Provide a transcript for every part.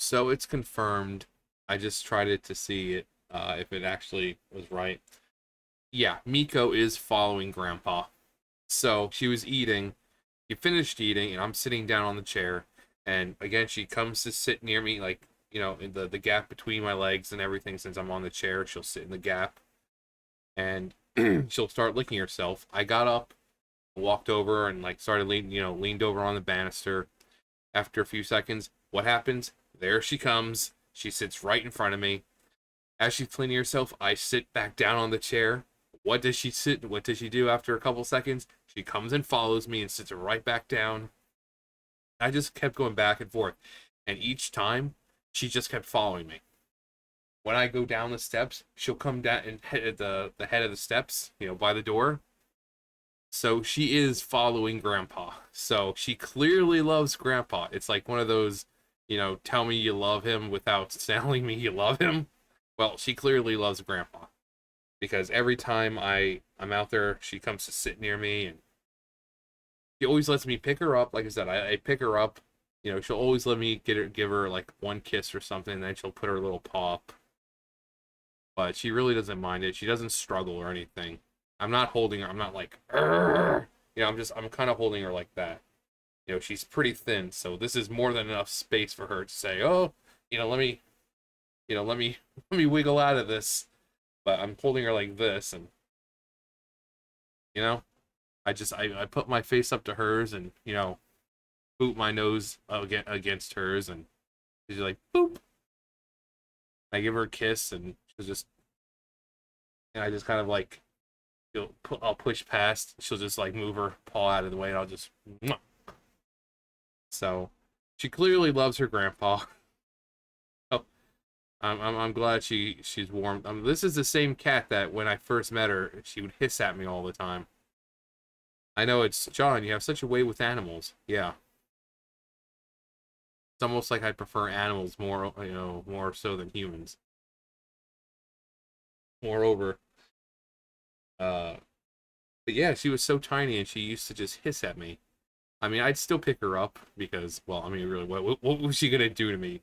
So it's confirmed. I just tried it to see if it actually was right. Yeah, Miko is following Grandpa. So she was eating. She finished eating, and I'm sitting down on the chair. And again, she comes to sit near me, like, in the gap between my legs and everything. Since I'm on the chair, she'll sit in the gap, and she'll start licking herself. I got up, walked over, and like started leaned over on the banister. After a few seconds, what happens? There she comes. She sits right in front of me. As she's cleaning herself, I sit back down on the chair. What does she sit? What does she do after a couple seconds? She comes and follows me and sits right back down. I just kept going back and forth, and each time she just kept following me. When I go down the steps, she'll come down and hit at the head of the steps, by the door. So she is following Grandpa. So she clearly loves Grandpa. It's like one of those, tell me you love him without telling me you love him. Well, she clearly loves Grandpa because every time I'm out there, she comes to sit near me, and she always lets me pick her up. Like I said, I pick her up. She'll always let me give her like one kiss or something, and then she'll put her little paw up. But she really doesn't mind it. She doesn't struggle or anything. I'm not holding her. I'm not like, "Arr!" I'm kind of holding her like that. She's pretty thin, so this is more than enough space for her to say, "Oh, let me, let me, let me wiggle out of this." But I'm holding her like this, and you know, I put my face up to hers, and boot my nose against hers, and she's like, boop. I give her a kiss, and and I just kind of like, I'll push past. She'll just like move her paw out of the way, and I'll just. Mwah. So, she clearly loves her grandpa. Oh, I'm glad she's warm. This is the same cat that when I first met her, she would hiss at me all the time. I know it's John. You have such a way with animals. Yeah, it's almost like I prefer animals more so than humans. Moreover, uh, but yeah, she was so tiny and she used to just hiss at me. I mean, I'd still pick her up because, well, I mean, really, what was she gonna do to me?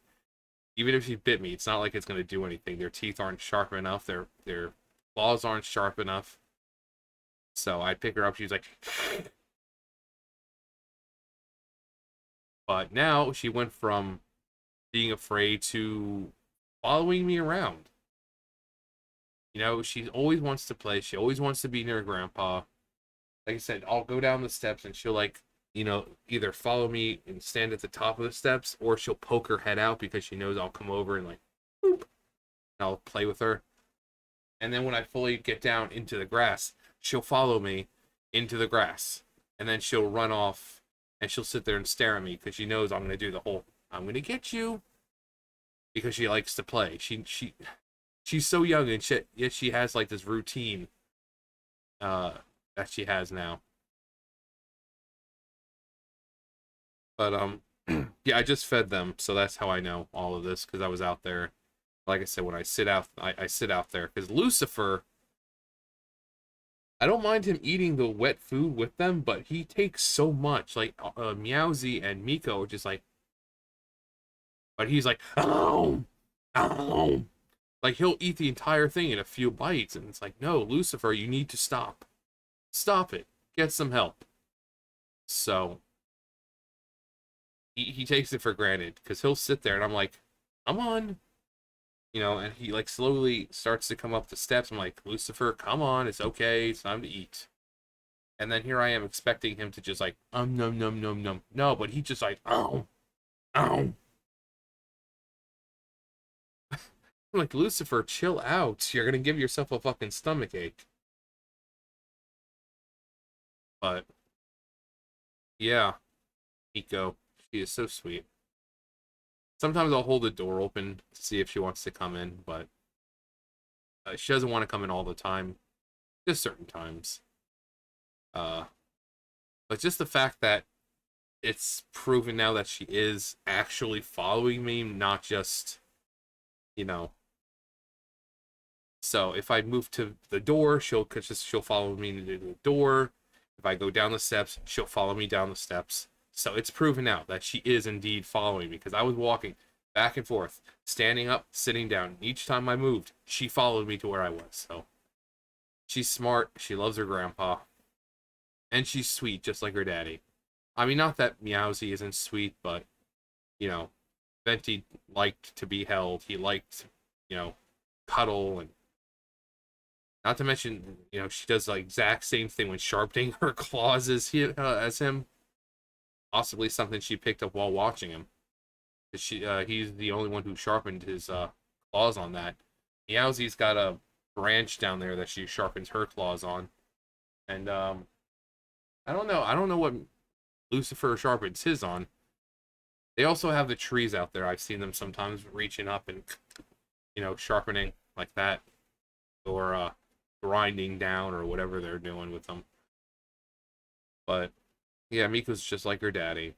Even if she bit me, it's not like it's gonna do anything. Their teeth aren't sharp enough. Their claws aren't sharp enough. So I'd pick her up. She's like, but now she went from being afraid to following me around. She always wants to play. She always wants to be near grandpa. Like I said, I'll go down the steps and she'll like, either follow me and stand at the top of the steps, or she'll poke her head out because she knows I'll come over and like, boop, and I'll play with her. And then when I fully get down into the grass, she'll follow me into the grass. And then she'll run off and she'll sit there and stare at me because she knows I'm going to do the whole, I'm going to get you. Because she likes to play. She's so young, and yet she has like this routine that she has now. But yeah, I just fed them, so that's how I know all of this because I was out there. Like I said, when I sit out there because Lucifer. I don't mind him eating the wet food with them, but he takes so much. Like Meowsy and Miko are just like, but he's like, oh, oh. Like he'll eat the entire thing in a few bites, and it's like, no, Lucifer, you need to stop. Stop it. Get some help. So he takes it for granted because he'll sit there and I'm like, come on. And he like slowly starts to come up the steps. I'm like, Lucifer, come on, it's okay, it's time to eat. And then here I am expecting him to just like, num num num num. No, but he just like, oh, oh. I'm like, Lucifer, chill out. You're gonna give yourself a fucking stomach ache. But yeah, Miko, she is so sweet. Sometimes I'll hold the door open to see if she wants to come in, but she doesn't want to come in all the time. Just certain times. Uh, but just the fact that it's proven now that she is actually following me, not just, you know. So if I move to the door, she'll follow me to the door. If I go down the steps, she'll follow me down the steps. So it's proven out that she is indeed following me because I was walking. back and forth, standing up, sitting down. Each time I moved, she followed me to where I was. So she's smart. She loves her grandpa, and she's sweet, just like her daddy. I mean, not that Meowsy isn't sweet, but you know, Venti liked to be held. He liked, you know, cuddle, and not to mention, you know, she does the exact same thing when sharpening her claws as him. Possibly something she picked up while watching him. He's the only one who sharpened his claws on that. Meowsy's got a branch down there that she sharpens her claws on, and I don't know. I don't know what Lucifer sharpens his on. They also have the trees out there. I've seen them sometimes reaching up and, you know, sharpening like that, or grinding down, or whatever they're doing with them. But yeah, Miko's just like her daddy.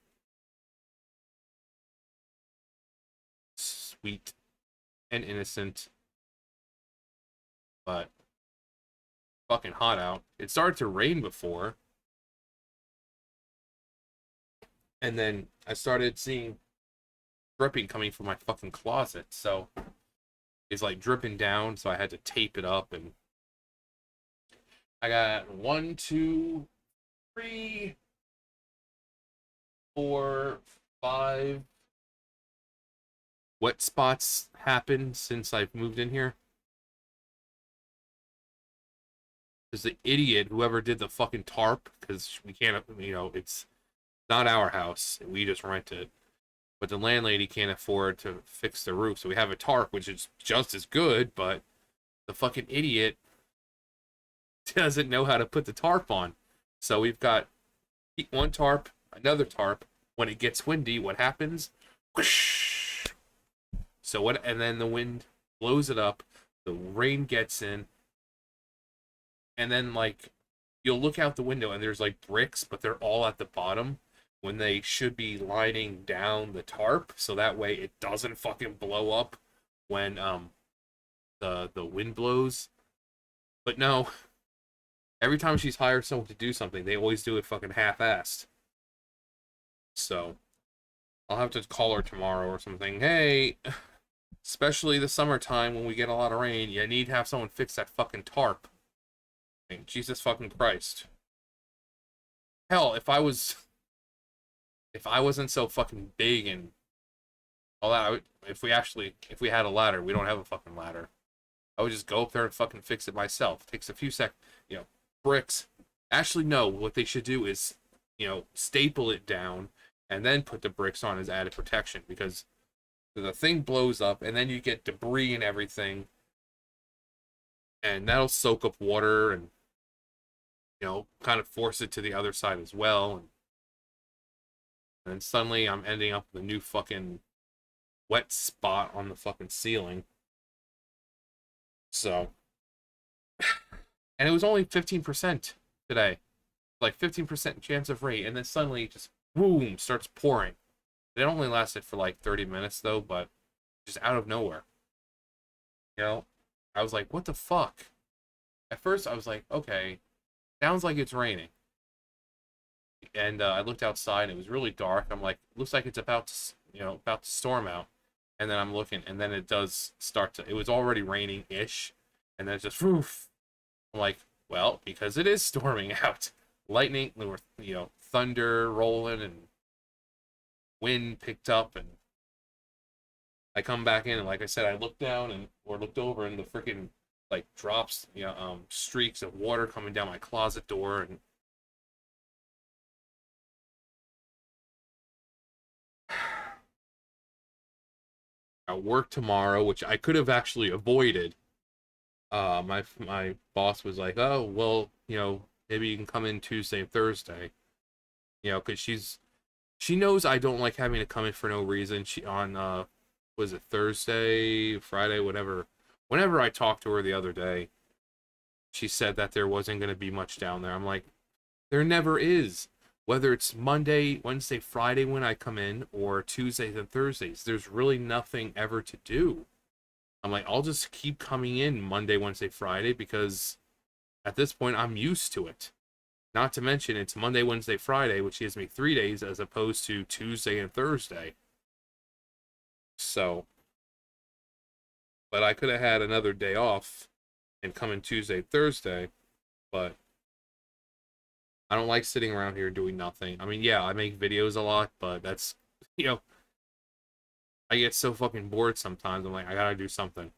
Sweet and innocent, but fucking hot out. It started to rain before, and then I started seeing dripping coming from my fucking closet. So it's like dripping down, so I had to tape it up, and I got 1, 2, 3, 4, 5 wet spots happened since I've moved in here. Because the idiot, whoever did the fucking tarp, because we can't, you know, it's not our house, we just rent it. But the landlady can't afford to fix the roof, so we have a tarp, which is just as good, but the fucking idiot doesn't know how to put the tarp on. So we've got one tarp, another tarp. When it gets windy, what happens? Whoosh. So what? And then the wind blows it up. The rain gets in, and then like you'll look out the window and there's like bricks, but they're all at the bottom when they should be lining down the tarp, so that way it doesn't fucking blow up when the wind blows. But no, every time she's hired someone to do something, they always do it fucking half-assed. So I'll have to call her tomorrow or something. Hey, especially the summertime when we get a lot of rain, you need to have someone fix that fucking tarp. I mean, Jesus fucking Christ. Hell, if I wasn't so fucking big and all that, if we had a ladder, we don't have a fucking ladder. I would just go up there and fucking fix it myself. It takes a few seconds, you know, bricks. Actually, no, what they should do is, you know, staple it down and then put the bricks on as added protection, because the thing blows up and then you get debris and everything, and that'll soak up water and, you know, kind of force it to the other side as well. And then suddenly I'm ending up with a new fucking wet spot on the fucking ceiling. So, and it was only 15% today. Like 15% chance of rain, and then suddenly it just boom starts pouring. It only lasted for like 30 minutes though, but just out of nowhere. You know, I was like, what the fuck? At first I was like, okay, sounds like it's raining. And I looked outside and it was really dark. I'm like, looks like it's about to, you know, about to storm out. And then I'm looking, and then it does start to, it was already raining-ish, and then it's just, woof. I'm like, well, because it is storming out. Lightning, or, you know, thunder rolling, and wind picked up, and I come back in, and like I said, I looked down, and, or looked over, and the freaking, like, drops, you know, streaks of water coming down my closet door, and I work tomorrow, which I could have actually avoided. My boss was like, "Oh, well, you know, maybe you can come in Tuesday and Thursday." You know, because she knows I don't like having to come in for no reason. She on was it Thursday, Friday, whatever. Whenever I talked to her the other day, she said that there wasn't going to be much down there. I'm like, there never is. Whether it's Monday, Wednesday, Friday when I come in, or Tuesdays and Thursdays, there's really nothing ever to do. I'm like, I'll just keep coming in Monday, Wednesday, Friday, because at this point I'm used to it. Not to mention it's Monday, Wednesday, Friday, which gives me 3 days as opposed to Tuesday and Thursday. So, but I could have had another day off and come in Tuesday, Thursday, but I don't like sitting around here doing nothing. I mean, yeah, I make videos a lot, but that's, you know, I get so fucking bored sometimes. I'm like, I gotta do something.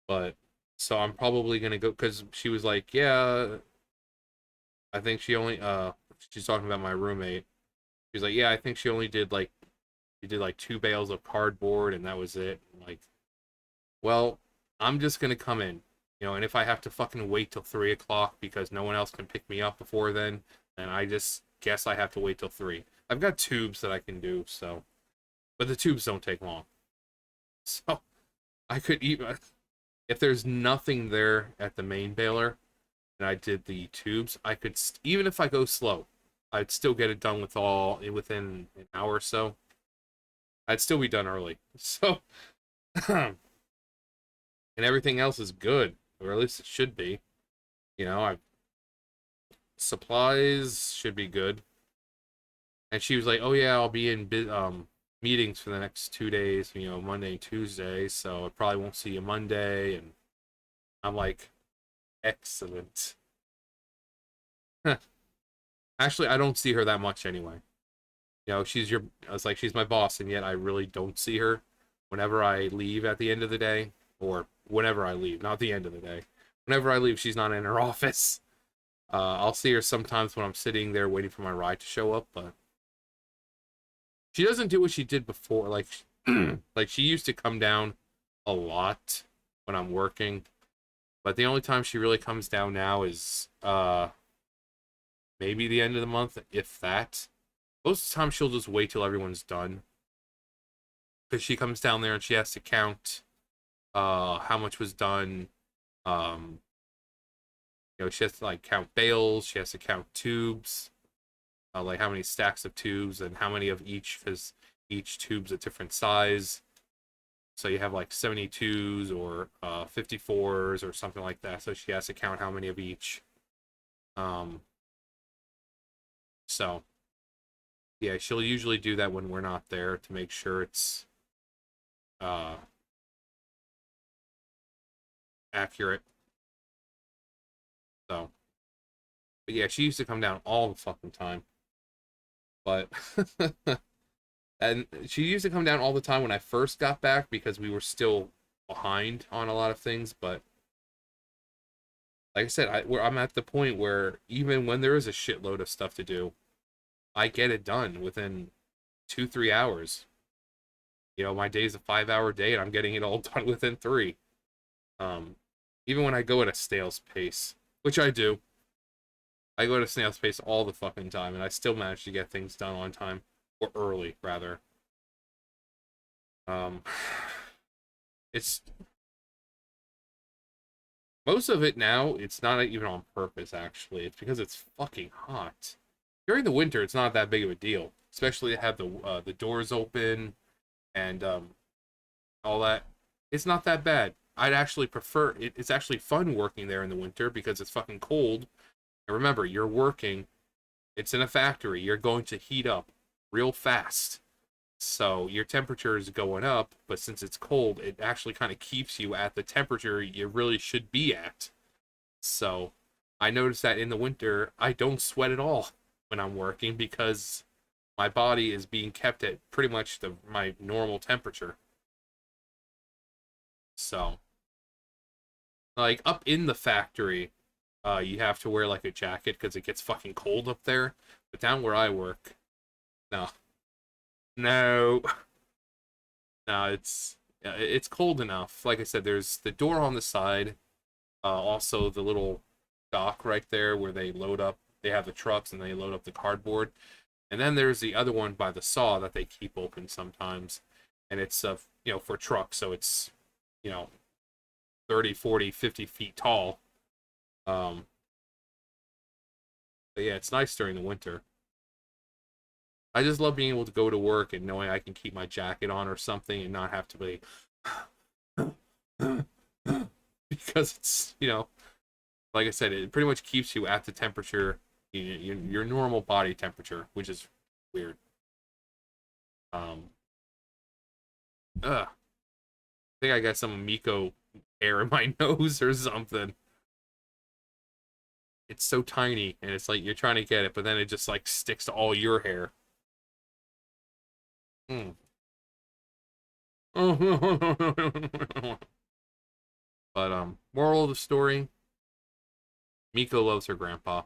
But, so I'm probably gonna go, because she was like, yeah, I think she's talking about my roommate. She's like, yeah, I think she did like 2 bales of cardboard and that was it. I'm like, well, I'm just gonna come in, and if I have to fucking wait till 3 o'clock because no one else can pick me up before then I just guess I have to wait till 3. I've got tubes that I can do, so, but the tubes don't take long. So I could even, if there's nothing there at the main baler, and I did the tubes, I could even if I go slow, I'd still get it done within an hour or so. I'd still be done early. So, and everything else is good, or at least it should be. I supplies should be good. And she was like, "Oh yeah, I'll be in meetings for the next 2 days, Monday and Tuesday, so I probably won't see you Monday." And I'm like, "Excellent." Actually, I don't see her that much anyway. I was like, she's my boss, and yet I really don't see her whenever I leave at the end of the day, or whenever I leave, not the end of the day. Whenever I leave, she's not in her office. I'll see her sometimes when I'm sitting there waiting for my ride to show up, but she doesn't do what she did before. Like, like she used to come down a lot when I'm working, but the only time she really comes down now is maybe the end of the month, if that. Most of the time, she'll just wait till everyone's done, because she comes down there and she has to count how much was done. Um, she has to like count bales. She has to count tubes, like how many stacks of tubes and how many of each, because each tube's a different size. So you have like 72s or 54s or something like that. So she has to count how many of each. Um, so yeah, she'll usually do that when we're not there to make sure it's uh, accurate. So, but yeah, she used to come down all the fucking time. But and she used to come down all the time when I first got back because we were still behind on a lot of things. But like I said, I'm at the point where even when there is a shitload of stuff to do, I get it done within 2-3 hours. My day's a 5-hour day, and I'm getting it all done within 3. Um, Even when I go at a snail's pace, which I do, I go at a snail's pace all the fucking time, and I still manage to get things done on time, or early rather. Um, it's most of it now. It's not even on purpose. Actually, it's because it's fucking hot. During the winter, it's not that big of a deal, especially to have the doors open and all that. It's not that bad. I'd actually prefer it. It's actually fun working there in the winter because it's fucking cold. And remember, you're working. It's in a factory. You're going to heat up real fast. So your temperature is going up, but since it's cold, it actually kind of keeps you at the temperature you really should be at. So I noticed that in the winter, I don't sweat at all when I'm working because my body is being kept at pretty much my normal temperature. So, like up in the factory, you have to wear like a jacket because it gets fucking cold up there. But down where I work, no, no, no, it's cold enough. Like I said, there's the door on the side, also the little dock right there where they load up. They have the trucks and they load up the cardboard, and then there's the other one by the saw that they keep open sometimes, and it's for trucks, so it's you know 30, 40, 50 feet tall. Um, but yeah, it's nice during the winter. I just love being able to go to work and knowing I can keep my jacket on or something and not have to be because it's like I said, it pretty much keeps you at the temperature, your normal body temperature, which is weird. Um, Ugh. I think I got some Miko hair in my nose or something. It's so tiny, and it's like you're trying to get it, but then it just like sticks to all your hair. Mm. But moral of the story: Miko loves her grandpa,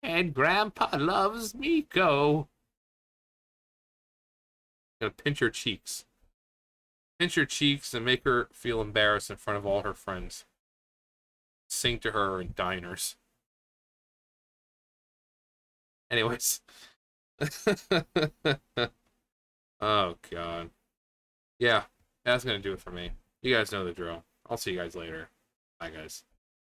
and grandpa loves Miko. Gotta pinch her cheeks, and make her feel embarrassed in front of all her friends. Sing to her in diners. Anyways. Oh god. Yeah, that's gonna do it for me. You guys know the drill. I'll see you guys later. Bye, guys.